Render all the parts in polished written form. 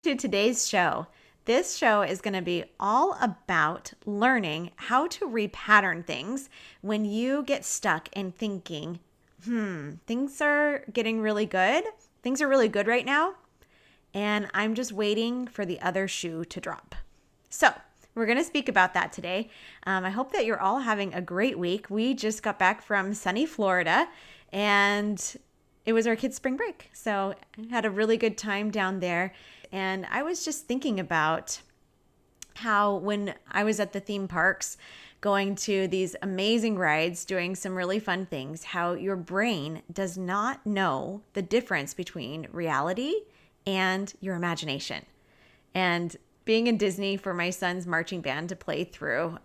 to today's show. This show is going to be all about learning how to repattern things when you get stuck in thinking, things are getting really good. Things are really good right now, and I'm just waiting for the other shoe to drop. So, we're going to speak about that today. I hope that you're all having a great week. We just got back from sunny Florida, and it was our kids' spring break. So, I had a really good time down there. And I was just thinking about how when I was at the theme parks, going to these amazing rides, doing some really fun things, how your brain does not know the difference between reality and your imagination. And being in Disney for my son's marching band to play through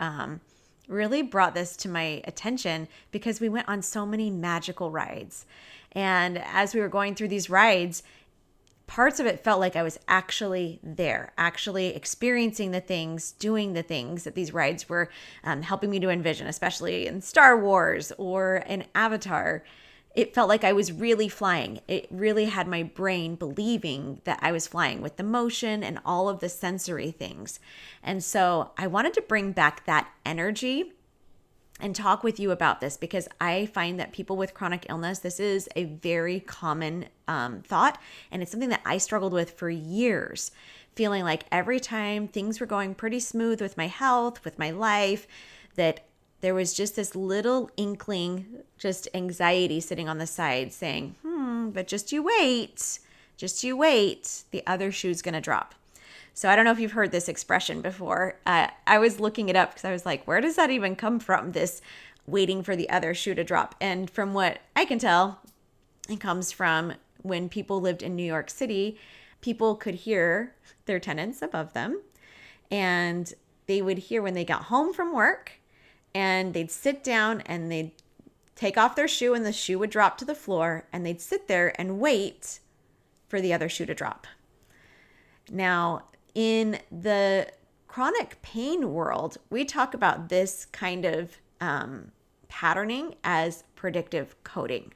really brought this to my attention because we went on so many magical rides. And as we were going through these rides, parts of it felt like I was actually there, actually experiencing the things, doing the things that these rides were helping me to envision, especially in Star Wars or in Avatar. It felt like I was really flying. It really had my brain believing that I was flying with the motion and all of the sensory things. And so I wanted to bring back that energy and talk with you about this because I find that people with chronic illness, this is a very common thought. And it's something that I struggled with for years, feeling like every time things were going pretty smooth with my health, with my life, that there was just this little inkling, just anxiety sitting on the side saying, but just you wait, the other shoe's gonna drop. So I don't know if you've heard this expression before. I was looking it up because I was like, where does that even come from, this waiting for the other shoe to drop? And from what I can tell, it comes from when people lived in New York City, people could hear their tenants above them, and they would hear when they got home from work, and they'd sit down and they'd take off their shoe and the shoe would drop to the floor, and they'd sit there and wait for the other shoe to drop. Now, in the chronic pain world, we talk about this kind of patterning as predictive coding.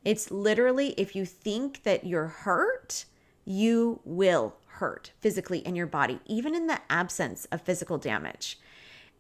It's literally, if you think that you're hurt, you will hurt physically in your body, even in the absence of physical damage.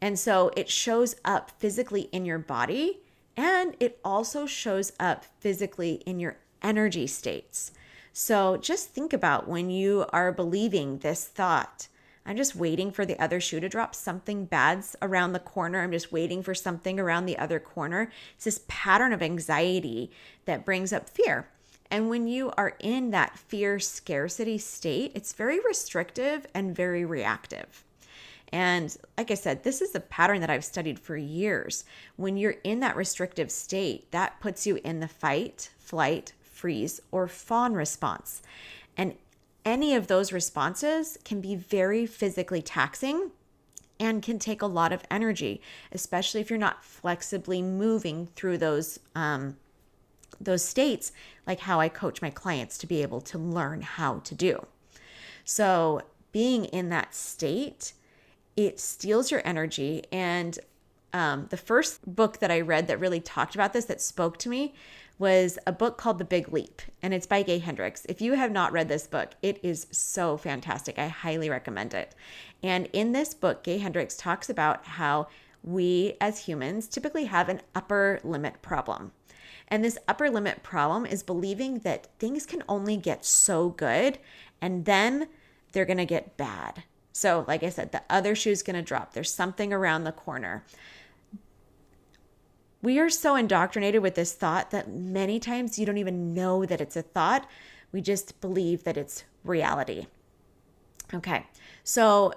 And so it shows up physically in your body, and it also shows up physically in your energy states. So just think about when you are believing this thought, I'm just waiting for the other shoe to drop, something bad's around the corner, I'm just waiting for something around the other corner. It's this pattern of anxiety that brings up fear. And when you are in that fear scarcity state, it's very restrictive and very reactive. And like I said, this is a pattern that I've studied for years. When you're in that restrictive state, that puts you in the fight, flight, freeze, or fawn response. And any of those responses can be very physically taxing and can take a lot of energy, especially if you're not flexibly moving through those states, like how I coach my clients to be able to learn how to do. So being in that state, it steals your energy. And the first book that I read that really talked about this, that spoke to me, was a book called The Big Leap, and it's by Gay Hendricks. If you have not read this book, it is so fantastic. I highly recommend it. And in this book, Gay Hendricks talks about how we as humans typically have an upper limit problem. And this upper limit problem is believing that things can only get so good, and then they're going to get bad. So like I said, the other shoe's going to drop. There's something around the corner. We are so indoctrinated with this thought that many times you don't even know that it's a thought. We just believe that it's reality. Okay, so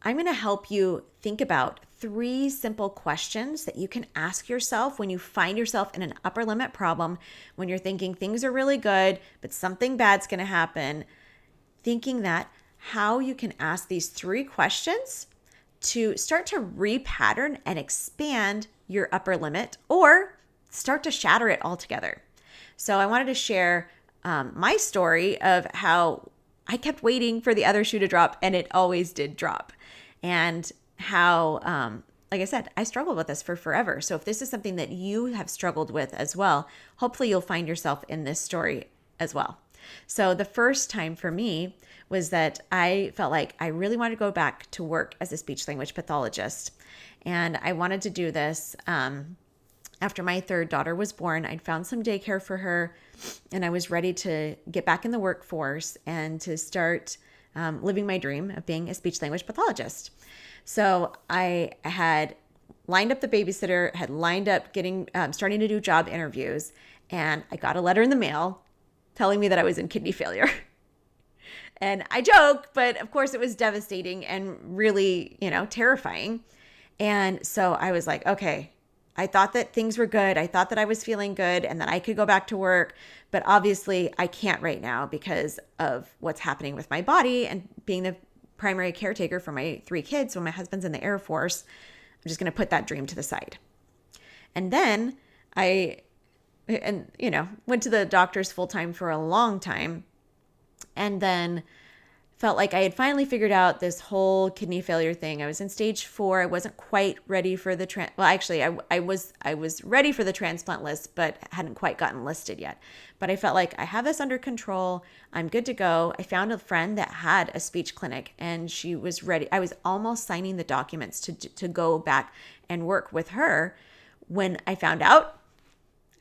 I'm going to help you think about 3 simple questions that you can ask yourself when you find yourself in an upper limit problem, when you're thinking things are really good, but something bad's going to happen. Thinking that, how you can ask these 3 questions to start to repattern and expand your upper limit, or start to shatter it altogether. So I wanted to share my story of how I kept waiting for the other shoe to drop, and it always did drop. And how, like I said, I struggled with this for forever. So if this is something that you have struggled with as well, hopefully you'll find yourself in this story as well. So the first time for me was that I felt like I really wanted to go back to work as a speech language pathologist. And I wanted to do this after my third daughter was born. I'd found some daycare for her, and I was ready to get back in the workforce and to start living my dream of being a speech language pathologist. So I had lined up the babysitter, had lined up starting to do job interviews, and I got a letter in the mail telling me that I was in kidney failure. And I joke, but of course it was devastating and really, terrifying. And so I was like, okay, I thought that things were good. I thought that I was feeling good and that I could go back to work. But obviously I can't right now because of what's happening with my body and being the primary caretaker for my 3 kids when my husband's in the Air Force. I'm just going to put that dream to the side. And then went to the doctors full time for a long time. And then felt like I had finally figured out this whole kidney failure thing. I was in stage 4. I wasn't quite ready for the I was ready for the transplant list, but hadn't quite gotten listed yet. But I felt like I have this under control. I'm good to go. I found a friend that had a speech clinic, and she was ready. I was almost signing the documents to go back and work with her when I found out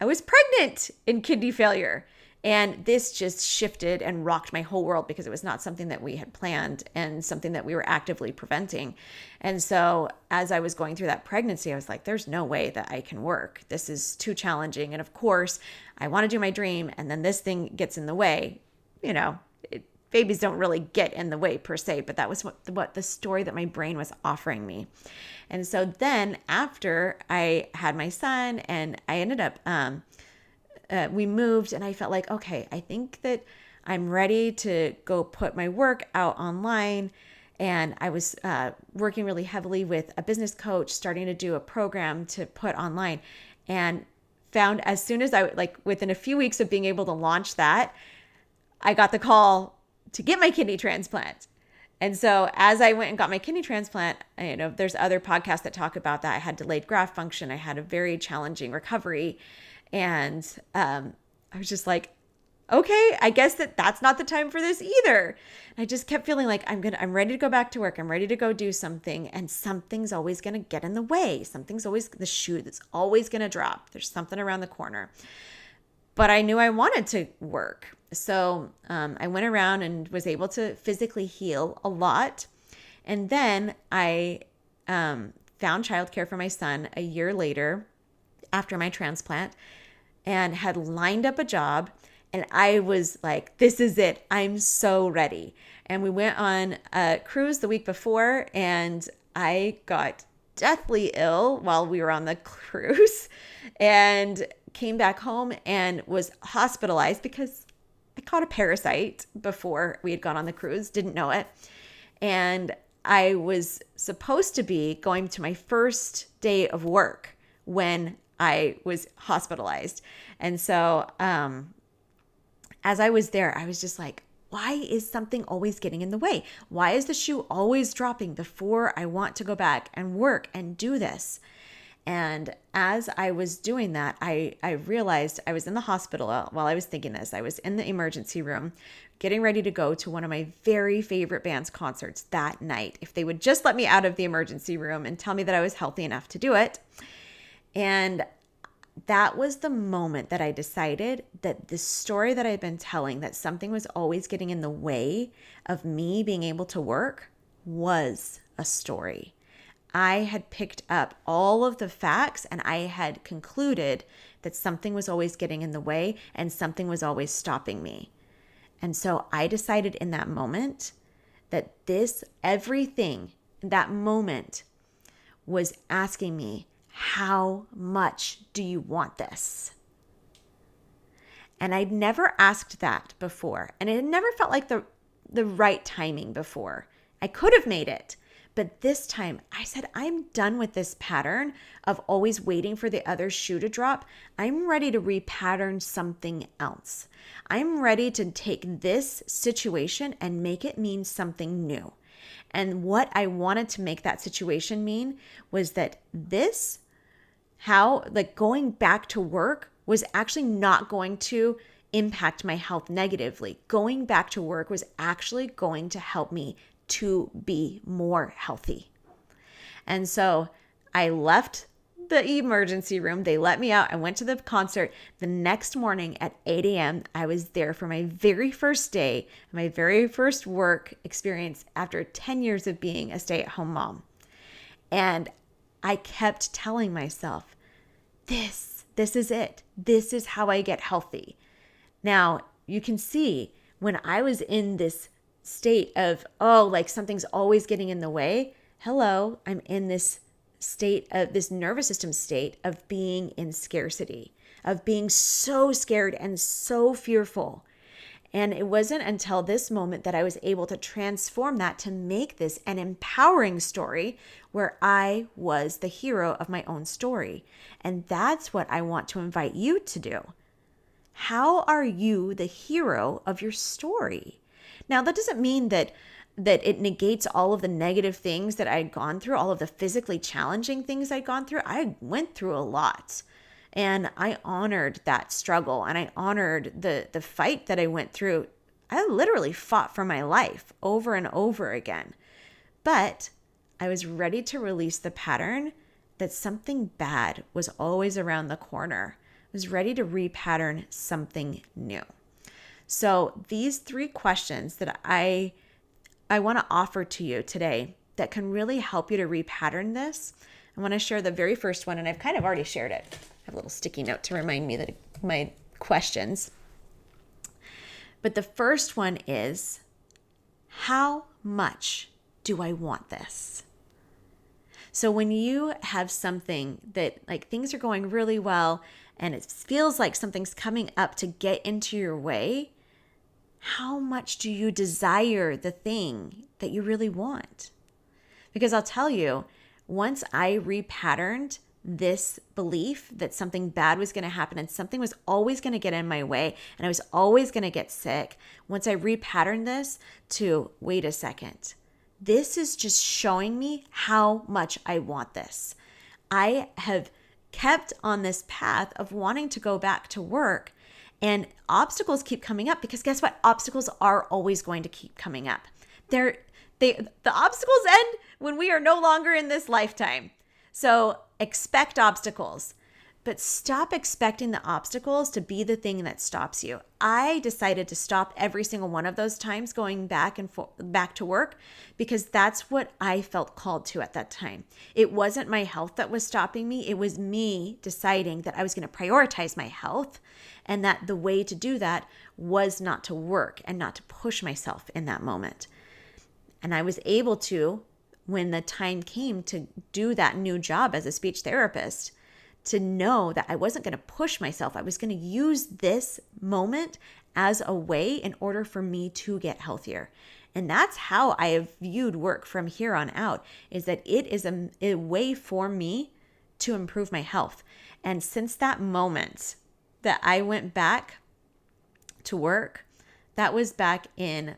I was pregnant in kidney failure. And this just shifted and rocked my whole world because it was not something that we had planned and something that we were actively preventing. And so as I was going through that pregnancy, I was like, there's no way that I can work. This is too challenging. And of course, I want to do my dream. And then this thing gets in the way. Babies don't really get in the way per se, but that was what the story that my brain was offering me. And so then after I had my son and I ended up, we moved, and I felt like, okay, I think that I'm ready to go put my work out online. And I was working really heavily with a business coach, starting to do a program to put online, and found as soon as within a few weeks of being able to launch that, I got the call to get my kidney transplant. And so as I went and got my kidney transplant, there's other podcasts that talk about that. I had delayed graft function. I had a very challenging recovery. And I was just like, okay, I guess that's not the time for this either. And I just kept feeling like I'm ready to go back to work. I'm ready to go do something. And something's always going to get in the way. The shoe that's always going to drop. There's something around the corner. But I knew I wanted to work. So I went around and was able to physically heal a lot. And then I found childcare for my son a year later after my transplant, and had lined up a job. And I was like, this is it. I'm so ready. And we went on a cruise the week before, and I got deathly ill while we were on the cruise and came back home and was hospitalized because I caught a parasite before we had gone on the cruise, didn't know it. And I was supposed to be going to my first day of work when I was hospitalized. And so as I was there, I was just like, why is something always getting in the way? Why is the shoe always dropping before I want to go back and work and do this? And as I was doing that, I realized I was in the hospital while I was thinking this. I was in the emergency room getting ready to go to one of my very favorite band's concerts that night. If they would just let me out of the emergency room and tell me that I was healthy enough to do it. And that was the moment that I decided that the story that I'd been telling, that something was always getting in the way of me being able to work, was a story. I had picked up all of the facts, and I had concluded that something was always getting in the way and something was always stopping me. And so I decided in that moment that everything in that moment was asking me, how much do you want this? And I'd never asked that before. And it had never felt like the right timing before. I could have made it. But this time I said, I'm done with this pattern of always waiting for the other shoe to drop. I'm ready to repattern something else. I'm ready to take this situation and make it mean something new. And what I wanted to make that situation mean was that going back to work was actually not going to impact my health negatively. Going back to work was actually going to help me to be more healthy. And so I left the emergency room. They let me out. I went to the concert. The next morning at 8 a.m., I was there for my very first day, my very first work experience after 10 years of being a stay-at-home mom. And I kept telling myself, this is it. This is how I get healthy. Now, you can see when I was in this state of, like something's always getting in the way. Hello, I'm in this state of this nervous system state of being in scarcity, of being so scared and so fearful. And it wasn't until this moment that I was able to transform that to make this an empowering story where I was the hero of my own story. And that's what I want to invite you to do. How are you the hero of your story? Now, that doesn't mean that it negates all of the negative things that I'd gone through, all of the physically challenging things I'd gone through. I went through a lot. And I honored that struggle, and I honored the fight that I went through. I literally fought for my life over and over again. But I was ready to release the pattern that something bad was always around the corner. I was ready to repattern something new. So these 3 questions that I want to offer to you today that can really help you to repattern this. I want to share the very first one, and I've kind of already shared it. I have a little sticky note to remind me that my questions. But the first one is, how much do I want this? So when you have something that like things are going really well and it feels like something's coming up to get into your way, how much do you desire the thing that you really want? Because I'll tell you, once I repatterned this belief that something bad was going to happen and something was always going to get in my way and I was always going to get sick, once I repatterned this to, wait a second, this is just showing me how much I want this. I have kept on this path of wanting to go back to work, and obstacles keep coming up because guess what? Obstacles are always going to keep coming up. The obstacles end when we are no longer in this lifetime. So expect obstacles, but stop expecting the obstacles to be the thing that stops you. I decided to stop every single one of those times going back to work because that's what I felt called to at that time. It wasn't my health that was stopping me. It was me deciding that I was going to prioritize my health, and that the way to do that was not to work and not to push myself in that moment. And I was able to, when the time came to do that new job as a speech therapist, to know that I wasn't going to push myself. I was going to use this moment as a way in order for me to get healthier. And that's how I have viewed work from here on out, is that it is a way for me to improve my health. And since that moment that I went back to work, that was back in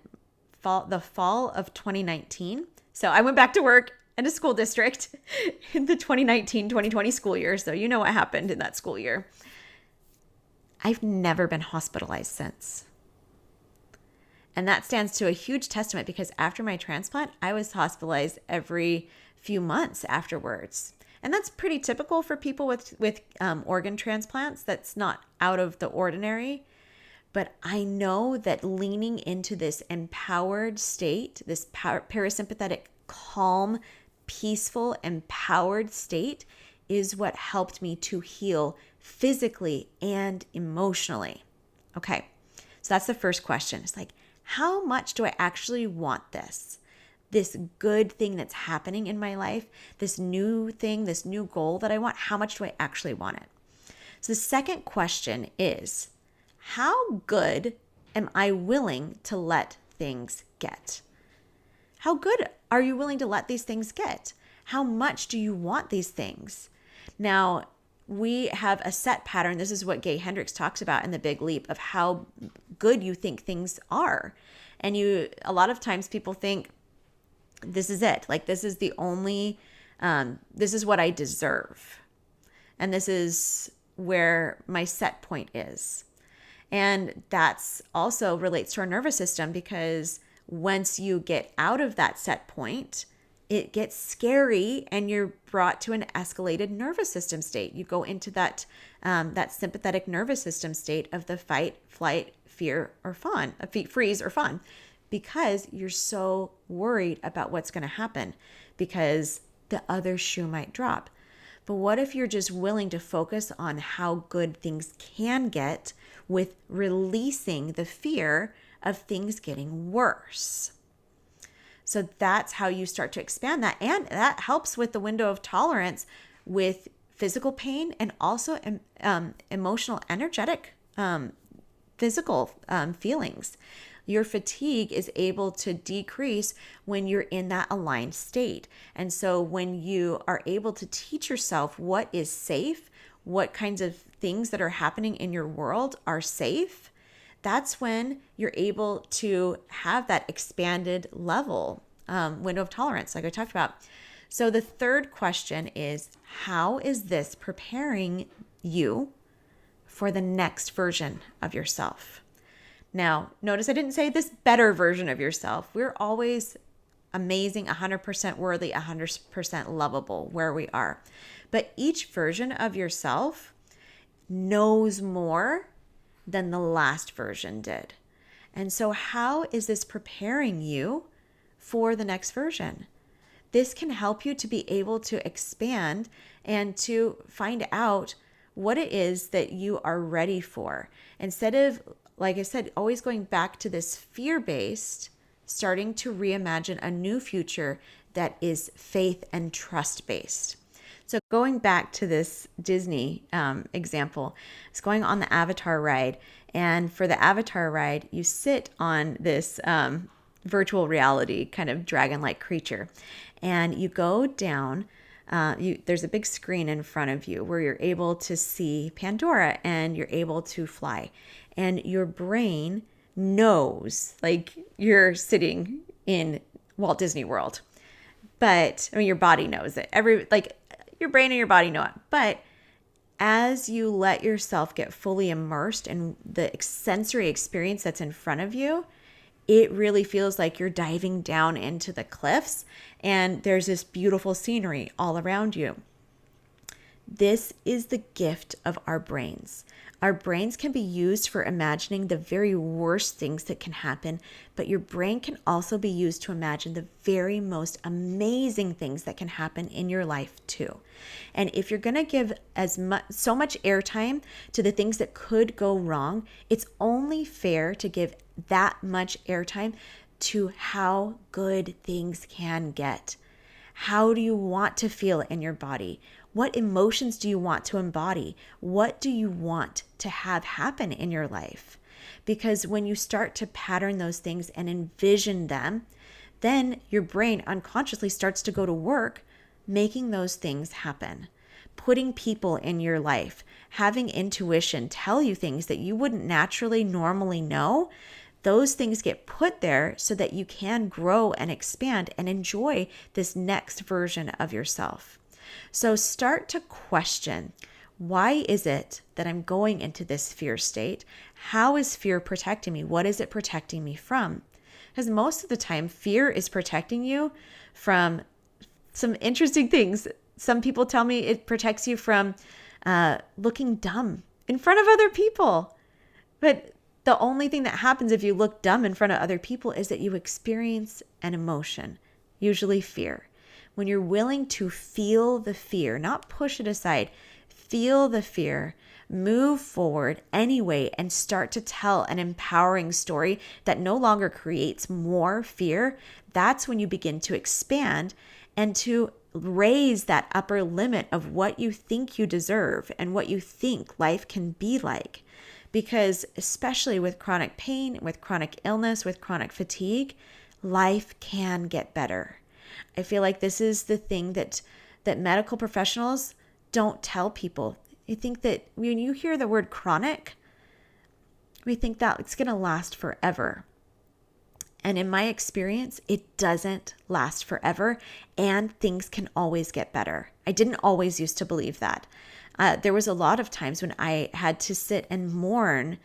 the fall of 2019. So I went back to work in a school district in the 2019-2020 school year. So you know what happened in that school year. I've never been hospitalized since. And that stands to a huge testament because after my transplant, I was hospitalized every few months afterwards. And that's pretty typical for people with organ transplants. That's not out of the ordinary. But I know that leaning into this empowered state, this parasympathetic, calm, peaceful, empowered state is what helped me to heal physically and emotionally. Okay, so that's the first question. It's like, how much do I actually want this? This good thing that's happening in my life, this new thing, this new goal that I want, how much do I actually want it? So the second question is, how good am I willing to let things get? How good are you willing to let these things get? How much do you want these things? Now, we have a set pattern. This is what Gay Hendricks talks about in The Big Leap, of how good you think things are. And a lot of times people think, this is it. Like, this is the only, this is what I deserve. And this is where my set point is. And that's also relates to our nervous system, because once you get out of that set point, it gets scary and you're brought to an escalated nervous system state. You go into that sympathetic nervous system state of the fight, flight, fear, or fawn, freeze or fawn, because you're so worried about what's going to happen, because the other shoe might drop. But what if you're just willing to focus on how good things can get with releasing the fear of things getting worse? So that's how you start to expand that. And that helps with the window of tolerance with physical pain, and also emotional, energetic, physical feelings. Your fatigue is able to decrease when you're in that aligned state. And so when you are able to teach yourself what is safe, what kinds of things that are happening in your world are safe, that's when you're able to have that expanded level window of tolerance, like I talked about. So the third question is, how is this preparing you for the next version of yourself? Now, notice I didn't say this better version of yourself. We're always amazing, 100% worthy, 100% lovable where we are. But each version of yourself knows more than the last version did. And so how is this preparing you for the next version? This can help you to be able to expand and to find out what it is that you are ready for. Instead of, like I said, always going back to this fear-based, starting to reimagine a new future that is faith and trust-based. So going back to this Disney example, it's going on the Avatar ride. And for the Avatar ride, you sit on this virtual reality kind of dragon-like creature. And you go down, there's a big screen in front of you where you're able to see Pandora and you're able to fly. And your brain knows, like, you're sitting in Walt Disney World. But, I mean, your body knows it. Your brain and your body know it. But as you let yourself get fully immersed in the sensory experience that's in front of you, it really feels like you're diving down into the cliffs and there's this beautiful scenery all around you. This is the gift of our brains. Our brains can be used for imagining the very worst things that can happen, but your brain can also be used to imagine the very most amazing things that can happen in your life too. And if you're going to give so much airtime to the things that could go wrong, it's only fair to give that much airtime to how good things can get. How do you want to feel in your body? What emotions do you want to embody? What do you want to have happen in your life? Because when you start to pattern those things and envision them, then your brain unconsciously starts to go to work making those things happen. Putting people in your life, having intuition tell you things that you wouldn't naturally normally know. Those things get put there so that you can grow and expand and enjoy this next version of yourself. So start to question, why is it that I'm going into this fear state? How is fear protecting me? What is it protecting me from? Because most of the time, fear is protecting you from some interesting things. Some people tell me it protects you from looking dumb in front of other people. But the only thing that happens if you look dumb in front of other people is that you experience an emotion, usually fear. When you're willing to feel the fear, not push it aside, feel the fear, move forward anyway, and start to tell an empowering story that no longer creates more fear, that's when you begin to expand and to raise that upper limit of what you think you deserve and what you think life can be like. Because especially with chronic pain, with chronic illness, with chronic fatigue, life can get better. I feel like this is the thing that medical professionals don't tell people. You think that when you hear the word chronic, we think that it's going to last forever. And in my experience, it doesn't last forever, and things can always get better. I didn't always used to believe that. There was a lot of times when I had to sit and mourn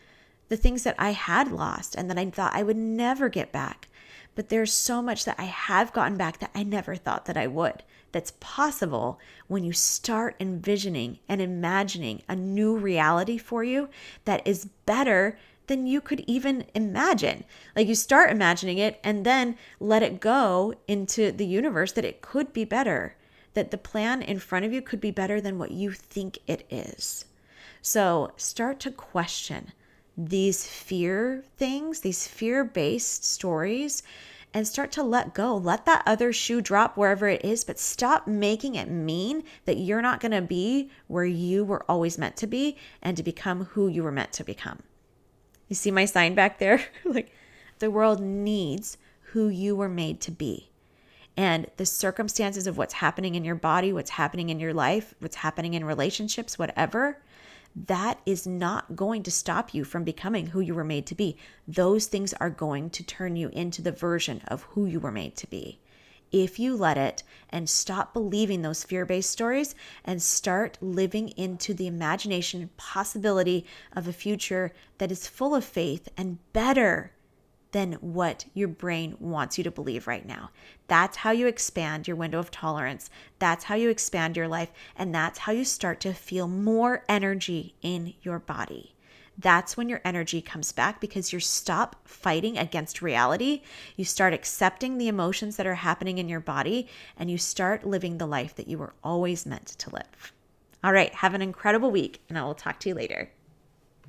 the things that I had lost and that I thought I would never get back. But there's so much that I have gotten back that I never thought that I would. That's possible when you start envisioning and imagining a new reality for you that is better than you could even imagine. Like you start imagining it and then let it go into the universe that it could be better, that the plan in front of you could be better than what you think it is. So start to question these fear things, these fear-based stories, and start to let go. Let that other shoe drop wherever it is, but stop making it mean that you're not going to be where you were always meant to be and to become who you were meant to become. You see my sign back there? Like the world needs who you were made to be. And the circumstances of what's happening in your body, what's happening in your life, what's happening in relationships, whatever, that is not going to stop you from becoming who you were made to be. Those things are going to turn you into the version of who you were made to be. If you let it and stop believing those fear-based stories and start living into the imagination and possibility of a future that is full of faith and better than what your brain wants you to believe right now. That's how you expand your window of tolerance. That's how you expand your life. And that's how you start to feel more energy in your body. That's when your energy comes back because you stop fighting against reality. You start accepting the emotions that are happening in your body and you start living the life that you were always meant to live. All right, have an incredible week and I will talk to you later.